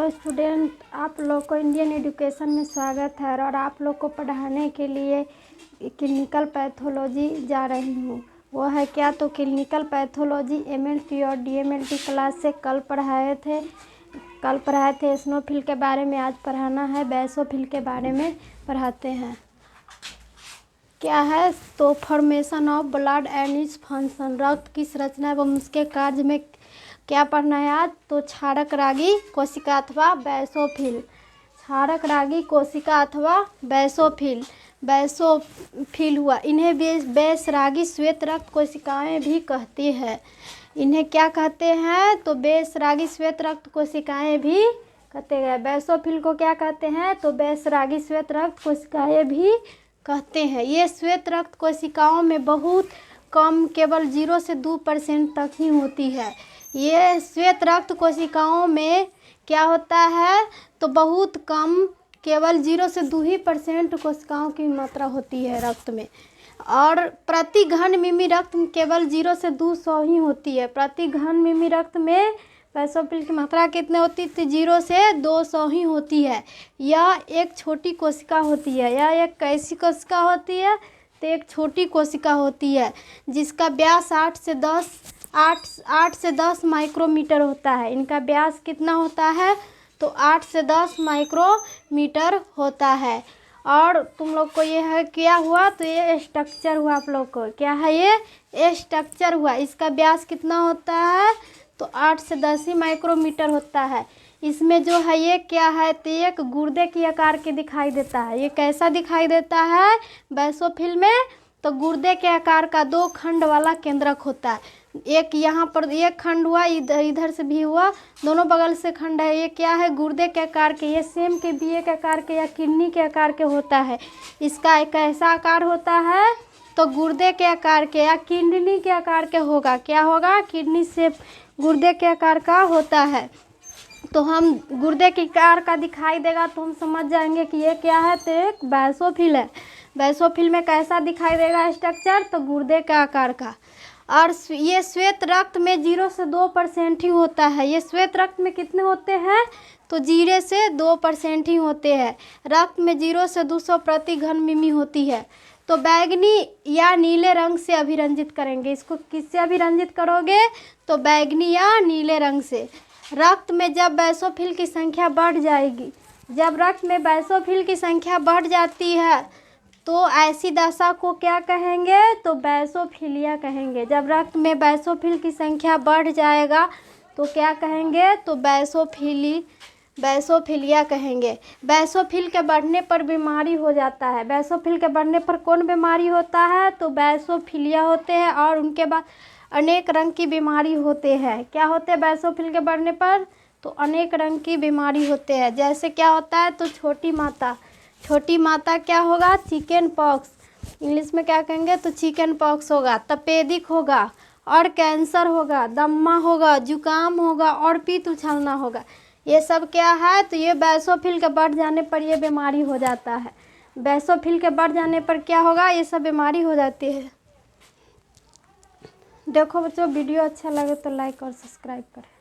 Hello student, आप लोग को इंडियन एजुकेशन में स्वागत है और आप लोग को पढ़ाने के लिए क्लिनिकल पैथोलॉजी जा रही हूँ। वो है क्या, तो क्लिनिकल पैथोलॉजी एमएलटी और डीएमएलटी क्लास से कल पढ़ाए थे एसिनोफिल के बारे में। आज पढ़ाना है बेसोफिल के बारे में पढ़ाते हैं। क्या है तो formation of blood and its function, रक्त की संरचना एवं उसके कार्य में क्या पढ़ना है आज, तो क्षारक रागी कोशिका अथवा बेसोफिल। क्षारक रागी कोशिका अथवा बेसोफिल हुआ। इन्हें बेसरागी श्वेत रक्त कोशिकाएं भी कहती है। इन्हें क्या कहते हैं, तो बेसरागी श्वेत रक्त कोशिकाएं भी कहते हैं। बेसोफिल को क्या कहते हैं, तो बेसरागी श्वेत रक्त कोशिकाएं भी कहते हैं। ये श्वेत रक्त कोशिकाओं में बहुत कम, केवल 0 से 2% तक ही होती है। ये श्वेत रक्त कोशिकाओं में क्या होता है, तो बहुत कम, केवल 0 से 2% कोशिकाओं की मात्रा होती है रक्त में। और प्रति घन मिमी रक्त में केवल 0 से 200 ही होती है। प्रति घन मिमी रक्त में बेसोफिल की मात्रा कितने होती थी, 0 से 200 ही होती है। यह एक छोटी कोशिका होती है। यह एक कैसी कोशिका होती है, तो एक छोटी कोशिका होती है जिसका व्यास 8 से 10 माइक्रोमीटर होता है। इनका व्यास कितना होता है, तो 8 से 10 माइक्रोमीटर होता है। और तुम लोग को ये है क्या हुआ, तो ये स्ट्रक्चर हुआ। आप लोग को क्या है, ये स्ट्रक्चर हुआ। इसका व्यास कितना होता है, तो 8 से 10 ही माइक्रोमीटर होता है। इसमें जो है ये क्या है, तो एक गुर्दे की आकार के दिखाई देता है। ये कैसा दिखाई देता है बेसोफिल में, तो गुर्दे के आकार का 2 खंड वाला केंद्रक होता है। एक यहाँ पर एक खंड हुआ, इधर से भी हुआ, दोनों बगल से खंड है। ये क्या है, गुर्दे के आकार के, ये सेम के बीए के आकार के या किडनी के आकार के होता है। इसका एक ऐसा आकार होता है, तो गुर्दे के आकार के या किडनी के आकार के होगा। क्या होगा, किडनी से गुर्दे के आकार का होता है। तो हम गुर्दे के आकार का दिखाई देगा तो हम समझ जाएंगे कि ये क्या है, तो एक बेसोफिल है। बेसोफिल में कैसा दिखाई देगा स्ट्रक्चर, तो गुर्दे के आकार का। और ये श्वेत रक्त में 0 से 2% ही होता है। ये श्वेत रक्त में कितने होते हैं, तो 0 से 2% ही होते हैं। रक्त में 0 से 200 प्रति घन मिमी होती है। तो बैगनी या नीले रंग से अभिरंजित करेंगे। इसको किससे अभिरंजित करोगे, तो बैगनी या नीले रंग से। रक्त में जब बेसोफिल की संख्या बढ़ जाएगी, जब रक्त में बेसोफिल की संख्या बढ़ जाती है तो ऐसी दशा को क्या कहेंगे, तो बेसोफिलिया कहेंगे। जब रक्त में बेसोफिल की संख्या बढ़ जाएगा तो क्या कहेंगे, तो बेसोफिलिया कहेंगे। बेसोफिल के बढ़ने पर बीमारी हो जाता है। बेसोफिल के बढ़ने पर कौन बीमारी होता है, तो बेसोफिलिया होते हैं। और उनके बाद अनेक रंग की बीमारी होते हैं। क्या होते हैं बेसोफिल के बढ़ने पर, तो अनेक रंग की बीमारी होते हैं। जैसे क्या होता है, तो छोटी माता क्या होगा, चिकन पॉक्स, इंग्लिश में क्या कहेंगे, तो चिकन पॉक्स होगा। तपेदिक होगा और कैंसर होगा, दम्मा होगा, जुकाम होगा और पीत उछलना होगा। ये सब क्या है, तो ये बेसोफिल के बढ़ जाने पर ये बीमारी हो जाता है। बेसोफिल के बढ़ जाने पर क्या होगा, ये सब बीमारी हो जाती है। देखो बच्चों, वीडियो अच्छा लगे तो लाइक और सब्सक्राइब करें।